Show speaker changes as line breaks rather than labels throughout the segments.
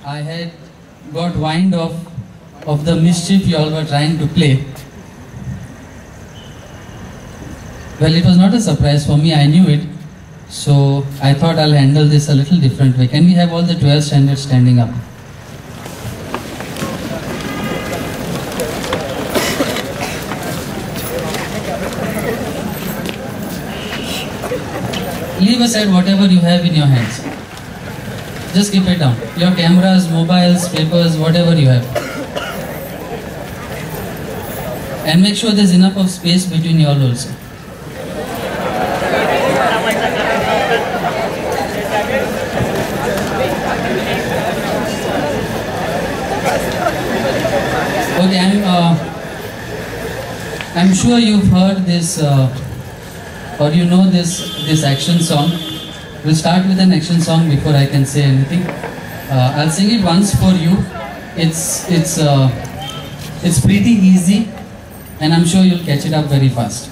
I had got wind of the mischief you all were trying to play. Well, it was not a surprise for me, I knew it. So I thought I'll handle this a little different way. Can we have all the 12 standards standing up? Leave aside whatever you have in your hands. Just keep it down. Your cameras, mobiles, papers, whatever you have. And make sure there's enough of space between you all also. Okay, I'm sure you've heard this or you know this action song. We'll start with an action song before I can say anything. I'll sing it once for you. It's pretty easy, and I'm sure you'll catch it up very fast.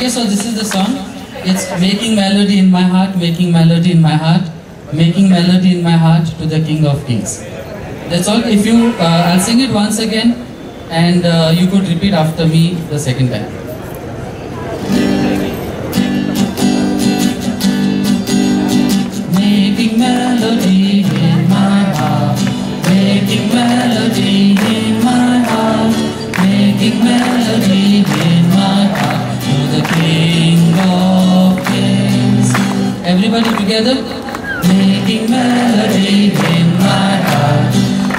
So this is the song. It's making melody in my heart, making melody in my heart, making melody in my heart to the King of Kings. That's all. If you, I'll sing it once again, and you could repeat after me the second time. Making melody in my heart, making melody in my heart, making melody in my heart. The King of Kings. Everybody together. Making melody in my heart,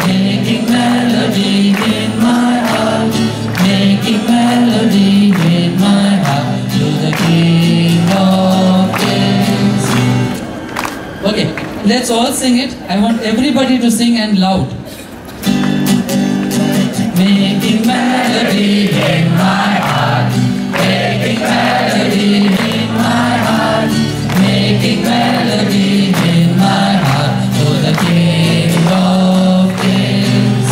making melody in my heart, making melody in my heart to the King of Kings. Okay, let's all sing it. I want everybody to sing and loud. Making melody in my heart, making melody in my heart, making melody in my heart to the King of Kings.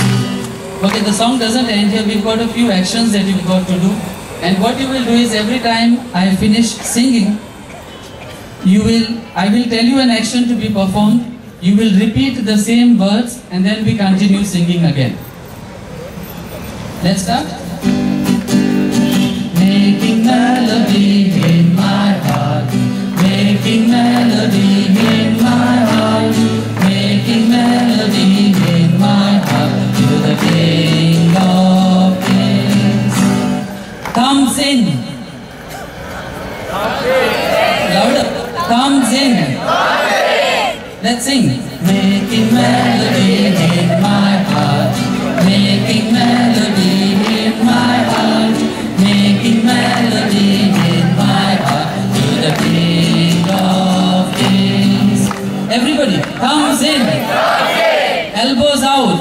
Okay, the song doesn't end here. We've got a few actions that you've got to do. And what you will do is every time I finish singing, I will tell you an action to be performed. You will repeat the same words and then we continue singing again. Let's start. Making melody in my heart, making melody in my heart, making melody in my heart to the King of Kings. Thumbs in. Louder. Thumbs in. Let's sing. Making melody in my heart, making melody in my heart, making melody in my heart to the King of Kings. Everybody, thumbs in, elbows out.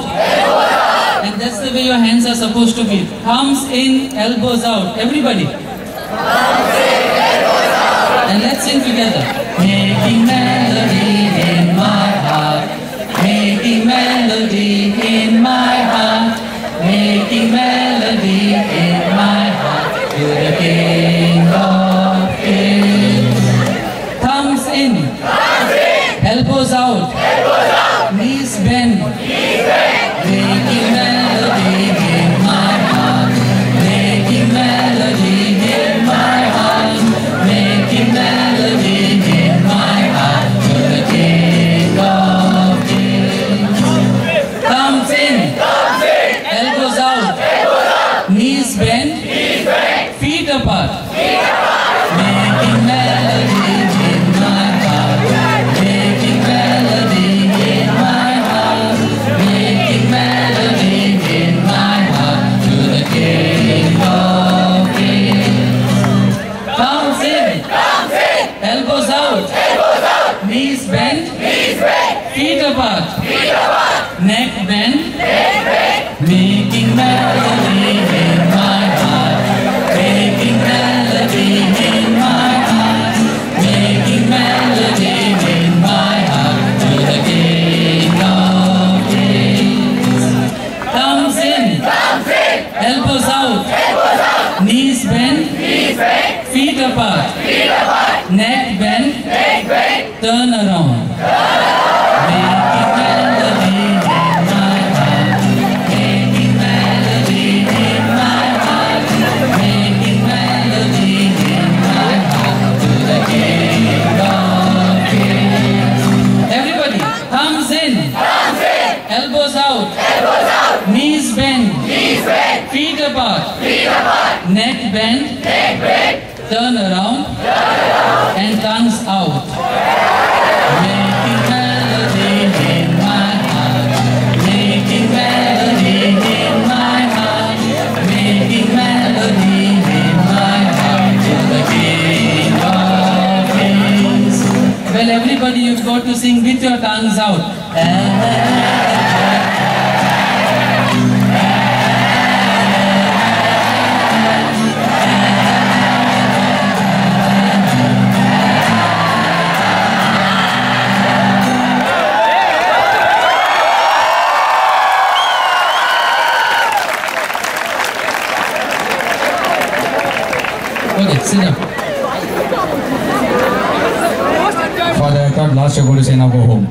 And that's the way your hands are supposed to be. Thumbs in, elbows out. Everybody. Thumbs in, elbows out. And let's sing together. Making melody in my heart, making melody in my heart, making melody in my heart to the King of Kings. Thumbs in, elbows out, knees bend, making melody in my heart, making melody in my heart, making melody in my heart to the King of Kings. Thumbs in, elbows out, knees bent, feet apart, making melody in my heart, making melody in my heart, making melody in my heart to the King of Kings. Thumbs in, elbows out, knees bent, feet apart, neck bend, turn around. Making melody in my heart. Making melody in my heart. Making melody in my heart to the King of Kings. Everybody, thumbs in. Elbows out. Knees bend. Feet apart. Neck bend. Turn around. And tongues out. Making melody in my heart. Making melody in my heart. Making melody in my heart to the King of Kings. Well, everybody, you've got to sing with your tongues out. Okay, sit down.
Father, I thought last you're going to say now go home.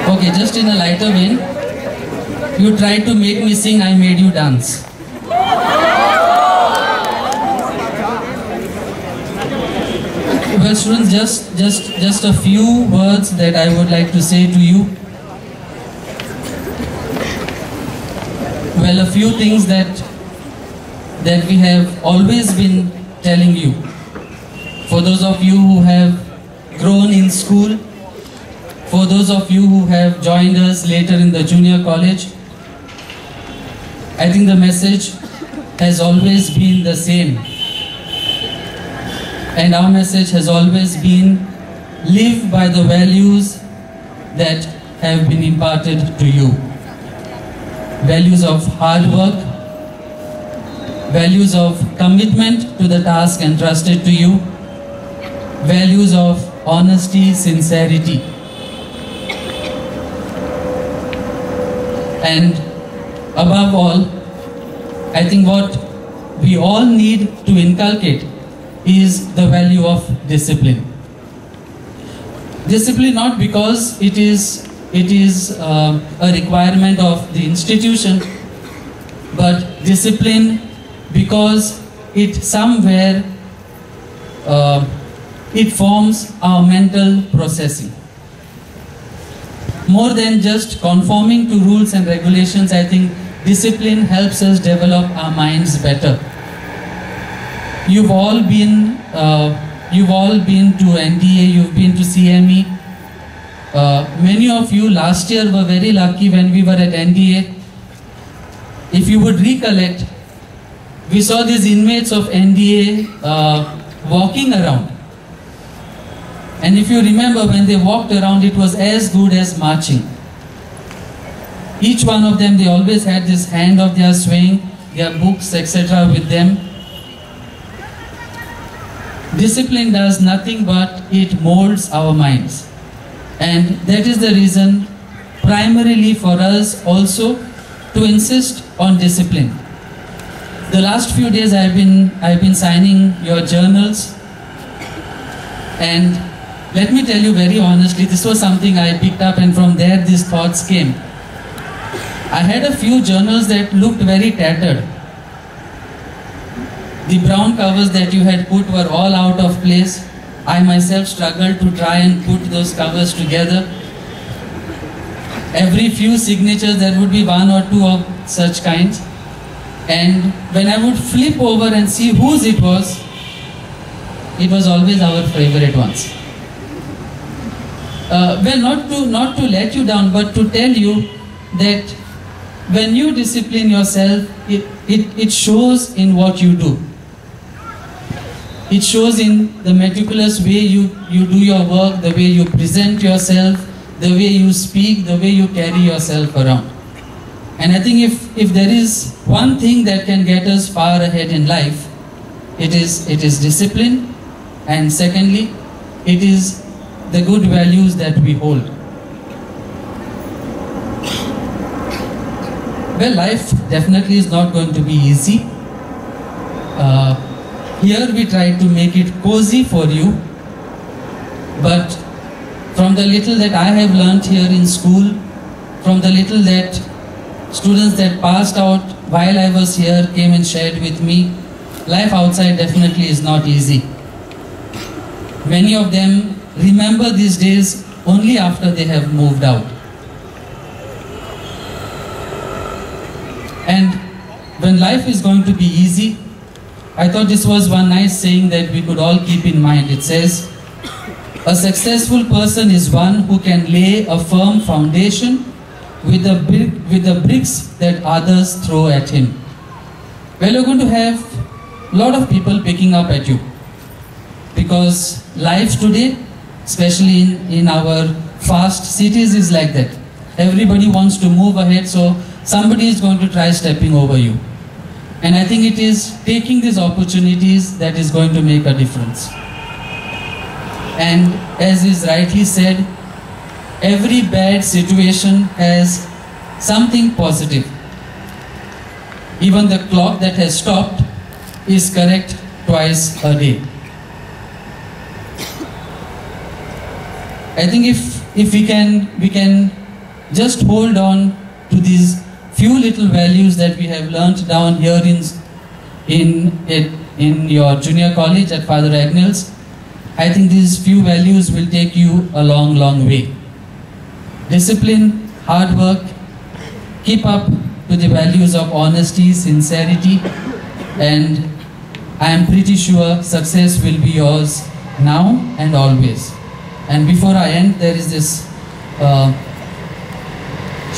Okay, just in a lighter vein, you tried to make me sing, I made you dance. Well, students, just a few words that I would like to say to you. Well, a few things that we have always been telling you. For those of you who have grown in school, for those of you who have joined us later in the junior college, I think the message has always been the same. And our message has always been, live by the values that have been imparted to you. Values of hard work, values of commitment to the task entrusted to you, values of honesty, sincerity. And above all, I think what we all need to inculcate is the value of discipline. Discipline not because it is a requirement of the institution, but discipline because it somewhere it forms our mental processing. More than just conforming to rules and regulations, I think discipline helps us develop our minds better. You've all been to NDA, you've been to CME. Many of you last year were very lucky when we were at NDA. If you would recollect, we saw these inmates of NDA walking around. And if you remember, when they walked around, it was as good as marching. Each one of them, they always had this hand of theirs swaying, their books, etc. with them. Discipline does nothing but it molds our minds. And that is the reason, primarily for us also, to insist on discipline. The last few days I've been signing your journals, and let me tell you very honestly, this was something I picked up, and from there these thoughts came. I had a few journals that looked very tattered. The brown covers that you had put were all out of place. I myself struggled to try and put those covers together. Every few signatures there would be one or two of such kinds. And when I would flip over and see whose it was always our favorite ones. Well, not to let you down, but to tell you that when you discipline yourself, it shows in what you do. It shows in the meticulous way you do your work, the way you present yourself, the way you speak, the way you carry yourself around. And I think if there is one thing that can get us far ahead in life, it is discipline, and secondly, it is the good values that we hold. Well, life definitely is not going to be easy. Here we try to make it cozy for you, but from the little that I have learnt here in school, from the little that students that passed out while I was here came and shared with me, life outside definitely is not easy. Many of them remember these days only after they have moved out. And when life is going to be easy, I thought this was one nice saying that we could all keep in mind. It says, a successful person is one who can lay a firm foundation with the bricks that others throw at him. Well, you're going to have a lot of people picking up at you, because life today, especially in our fast cities, is like that. Everybody wants to move ahead, so somebody is going to try stepping over you. And I think it is taking these opportunities that is going to make a difference. And as is rightly said, every bad situation has something positive. Even the clock that has stopped is correct twice a day. I think if we can just hold on to these few little values that we have learnt down here in your junior college at Father Agnell's, I think these few values will take you a long, long way. Discipline, hard work, keep up to the values of honesty, sincerity, and I am pretty sure success will be yours now and always. And before I end, there is this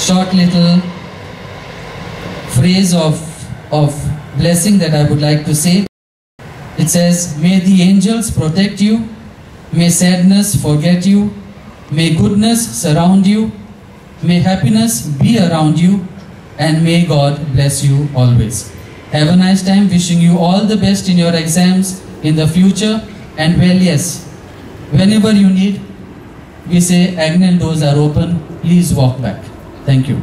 short little phrase of blessing that I would like to say. It says, may the angels protect you, may sadness forget you, may goodness surround you, may happiness be around you, and may God bless you always. Have a nice time. Wishing you all the best in your exams in the future. And well, yes, whenever you need, we say Agnell doors are open. Please walk back. Thank you.